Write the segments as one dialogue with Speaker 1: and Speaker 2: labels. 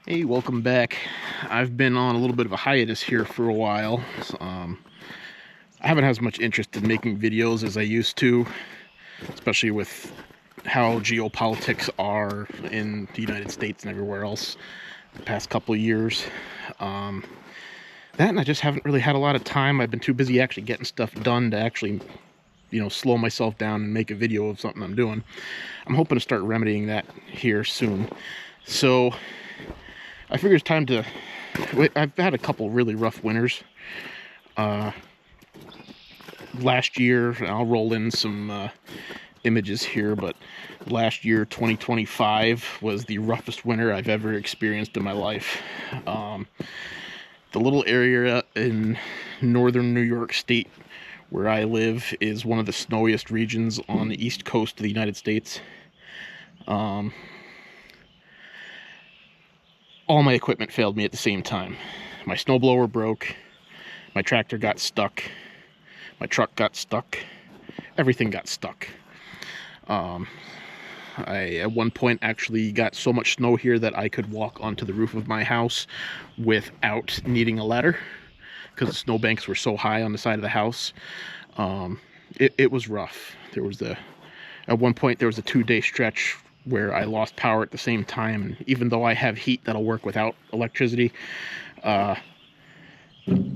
Speaker 1: Hey, welcome back. I've been on a little bit of a hiatus here for a while. I haven't had as much interest in making videos as I used to, especially with how geopolitics are in the United States and everywhere else the past couple of years. That and I just haven't really had a lot of time. I've been too busy actually getting stuff done to actually, slow myself down and make a video of something I'm doing. I'm hoping to start remedying that here soon. So I figure it's time to... I've had a couple really rough winters. Last year, I'll roll in some images here, but last year, 2025, was the roughest winter I've ever experienced in my life. The little area in northern New York State where I live is one of the snowiest regions on the east coast of the United States. All my equipment failed me at the same time. My snowblower broke, my tractor got stuck, my truck got stuck, everything got stuck. I, at one point, actually got so much snow here that I could walk onto the roof of my house without needing a ladder, because the snowbanks were so high on the side of the house. It was rough. At one point, there was a 2-day stretch where I lost power at the same time, and even though I have heat that'll work without electricity, I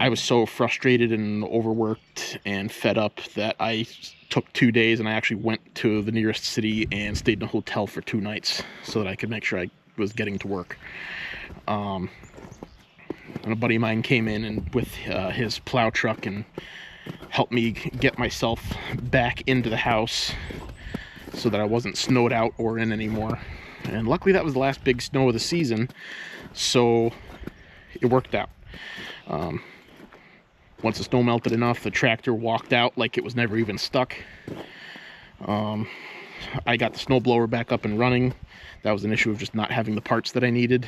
Speaker 1: was so frustrated and overworked and fed up that I took 2 days and I actually went to the nearest city and stayed in a hotel for 2 nights so that I could make sure I was getting to work. And a buddy of mine came in and with his plow truck and helped me get myself back into the house so that I wasn't snowed out or in anymore. And luckily that was the last big snow of the season, so it worked out. Once the snow melted enough, the tractor walked out like it was never even stuck. I got the snowblower back up and running. That was an issue of just not having the parts that I needed.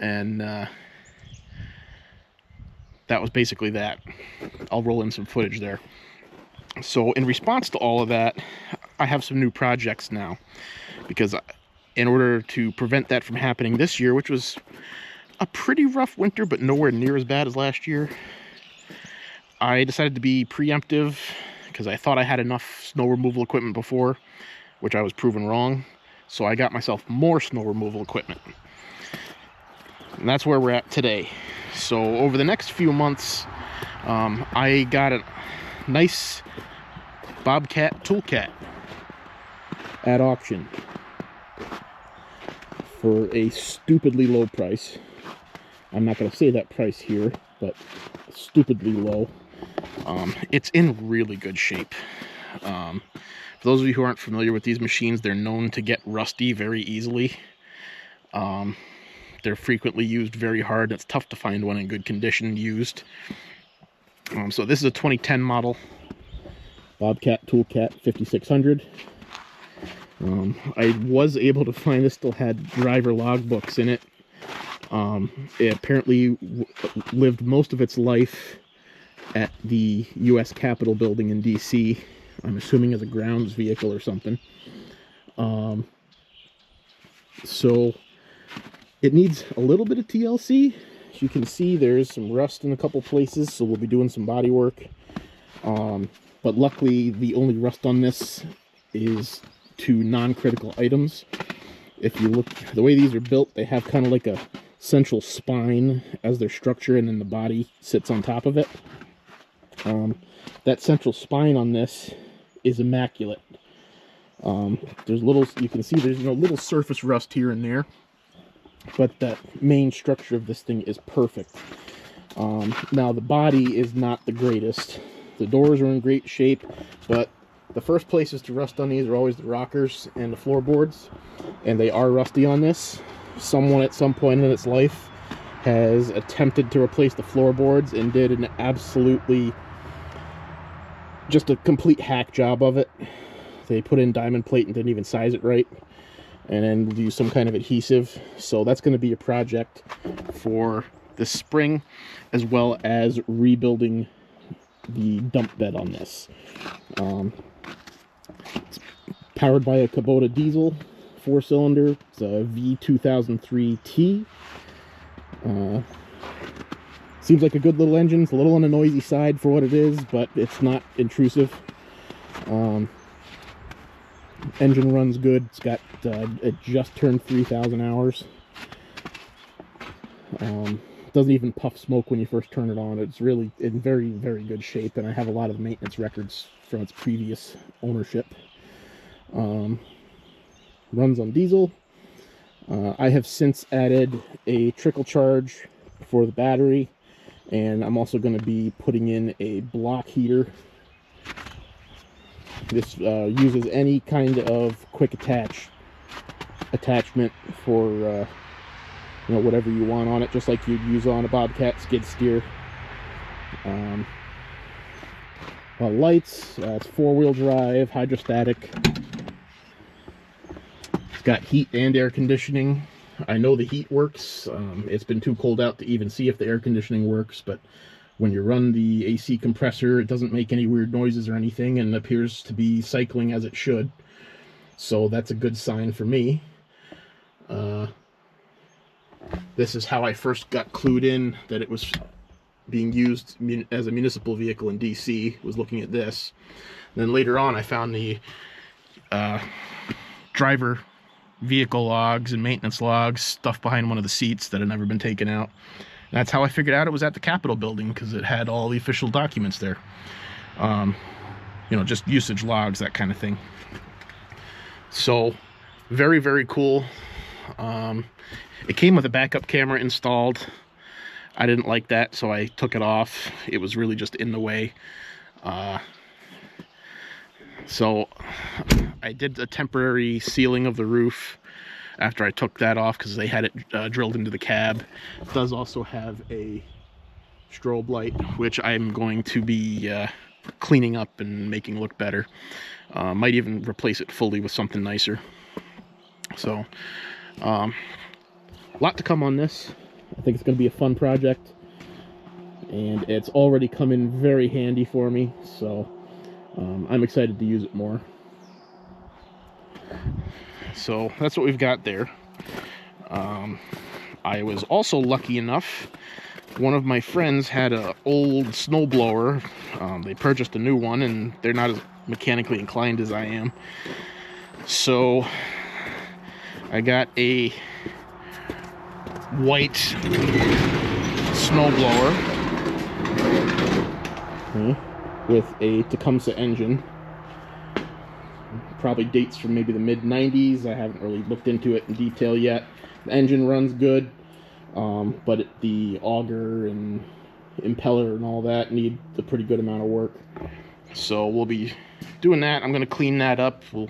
Speaker 1: And that was basically that. I'll roll in some footage there. So in response to all of that, I have some new projects now, because in order to prevent that from happening this year, which was a pretty rough winter but nowhere near as bad as last year, I decided to be preemptive, because I thought I had enough snow removal equipment before, which I was proven wrong. So I got myself more snow removal equipment. And that's where we're at today. So over the next few months, I got a nice Bobcat Toolcat at auction for a stupidly low price. I'm not going to say that price here, but stupidly low. It's in really good shape. For those of you who aren't familiar with these machines, they're known to get rusty very easily. They're frequently used very hard. It's tough to find one in good condition used. So this is a 2010 model Bobcat Toolcat 5600. I was able to find this still had driver logbooks in it. It apparently lived most of its life at the U.S. Capitol building in D.C. I'm assuming as a grounds vehicle or something. So it needs a little bit of TLC. As you can see, there's some rust in a couple places, so we'll be doing some body work. But luckily, the only rust on this is to non-critical items. If you look, the way these are built, they have kind of like a central spine as their structure, and then the body sits on top of it. That central spine on this is immaculate. There's little, you can see there's little surface rust here and there, but that main structure of this thing is perfect. Now the body is not the greatest. The doors are in great shape, but the first places to rust on these are always the rockers and the floorboards, and they are rusty on this. Someone at some point in its life has attempted to replace the floorboards and did an absolutely, just a complete hack job of it. They put in diamond plate and didn't even size it right, and then use some kind of adhesive. So that's going to be a project for this spring, as well as rebuilding the dump bed on this. It's powered by a Kubota diesel 4-cylinder. It's a V2003T. Seems like a good little engine. It's a little on the noisy side for what it is, but it's not intrusive. Engine runs good. It's got it just turned 3,000 hours. Doesn't even puff smoke when you first turn it on. It's really in very, very good shape, and I have a lot of maintenance records from its previous ownership. Runs on diesel. I have since added a trickle charge for the battery, and I'm also going to be putting in a block heater. This uses any kind of quick attachment for you know, whatever you want on it, just like you'd use on a Bobcat skid steer. Lights, it's 4-wheel drive, hydrostatic. It's got heat and air conditioning. I know the heat works. It's been too cold out to even see if the air conditioning works, but when you run the AC compressor, it doesn't make any weird noises or anything, and appears to be cycling as it should. So that's a good sign for me. This is how I first got clued in that it was being used as a municipal vehicle in DC, was looking at this. Then later on, I found the driver vehicle logs and maintenance logs stuffed behind one of the seats that had never been taken out. And that's how I figured out it was at the Capitol building, because it had all the official documents there. You know, just usage logs, that kind of thing. So, very, very cool. It came with a backup camera installed. I didn't like that, so I took it off. It was really just in the way. So I did a temporary sealing of the roof after I took that off, because they had it drilled into the cab. It does also have a strobe light, which I'm going to be cleaning up and making look better. Might even replace it fully with something nicer. So, a lot to come on this. I think it's going to be a fun project, and it's already come in very handy for me, so I'm excited to use it more. So that's what we've got there. I was also lucky enough, one of my friends had an old snowblower. They purchased a new one, and they're not as mechanically inclined as I am. So I got a white snowblower with a Tecumseh engine. Probably dates from maybe the mid-90s. I haven't really looked into it in detail yet. The engine runs good, but the auger and impeller and all that need a pretty good amount of work. So we'll be doing that. I'm going to clean that up. We'll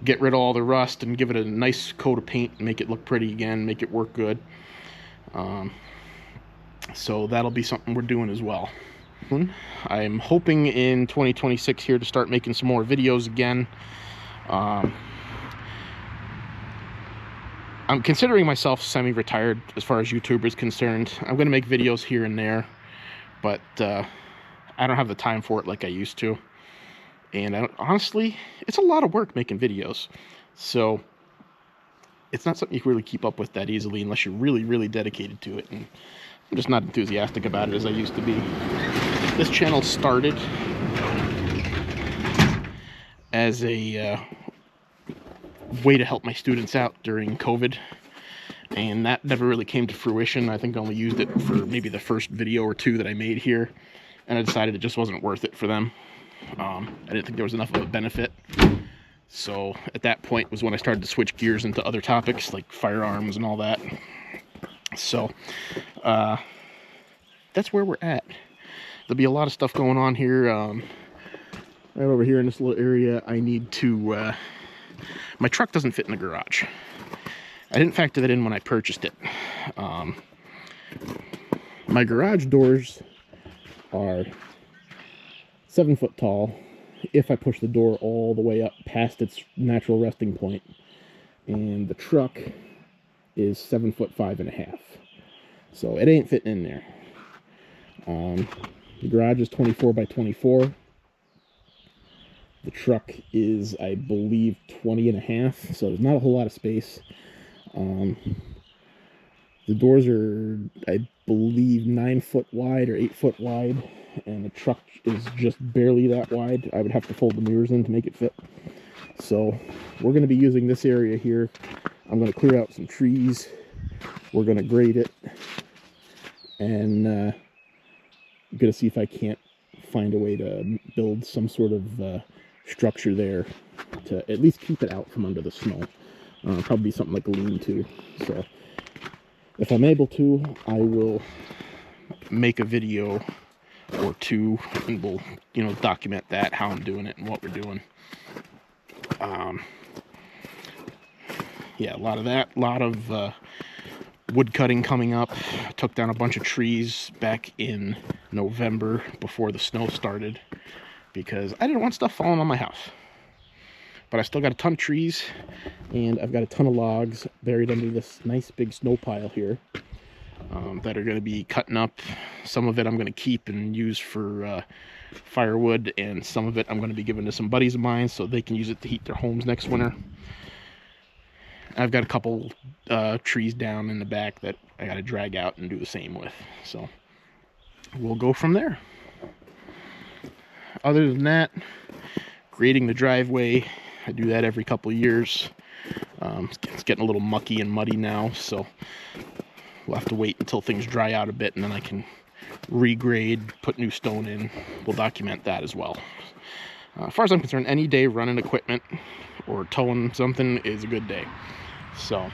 Speaker 1: get rid of all the rust and give it a nice coat of paint and make it look pretty again, make it work good. So that'll be something we're doing as well. I'm hoping in 2026 here to start making some more videos again. I'm considering myself semi-retired as far as YouTube is concerned. I'm going to make videos here and there, but I don't have the time for it like I used to. And honestly, it's a lot of work making videos. So it's not something you can really keep up with that easily unless you're really, really dedicated to it. And I'm just not enthusiastic about it as I used to be. This channel started as a way to help my students out during COVID, and that never really came to fruition. I think I only used it for maybe the first video or two that I made here, and I decided it just wasn't worth it for them. I didn't think there was enough of a benefit. So at that point was when I started to switch gears into other topics like firearms and all that. So that's where we're at. There'll be a lot of stuff going on here. Right over here in this little area, I need to... my truck doesn't fit in the garage. I didn't factor that in when I purchased it. My garage doors are 7 foot tall if I push the door all the way up past its natural resting point. And the truck is 7 foot 5.5. So it ain't fitting in there. The garage is 24 by 24. The truck is, I believe, 20.5, so there's not a whole lot of space. The doors are, I believe, 9 foot wide or 8 foot wide, and the truck is just barely that wide. I would have to fold the mirrors in to make it fit. So we're going to be using this area here. I'm going to clear out some trees. We're going to grade it, and I'm going to see if I can't find a way to build some sort of structure there to at least keep it out from under the snow. Probably something like a lean-to. So if I'm able to, I will make a video or two, and we'll, document that, how I'm doing it and what we're doing. Yeah, a lot of that, a lot of wood cutting coming up. I took down a bunch of trees back in November before the snow started because I didn't want stuff falling on my house. But I still got a ton of trees, and I've got a ton of logs buried under this nice big snow pile here that are going to be cutting up. Some of it I'm going to keep and use for firewood, and some of it I'm going to be giving to some buddies of mine so they can use it to heat their homes next winter. I've got a couple trees down in the back that I got to drag out and do the same with. So we'll go from there. Other than that, grading the driveway. I do that every couple of years. It's getting a little mucky and muddy now, so we'll have to wait until things dry out a bit, and then I can regrade, put new stone in. We'll document that as well. As far as I'm concerned, any day running equipment or towing something is a good day. So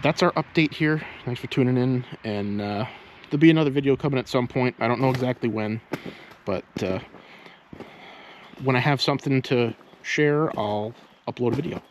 Speaker 1: that's our update here. Thanks for tuning in, and there'll be another video coming at some point. I don't know exactly when, but when I have something to share, I'll upload a video.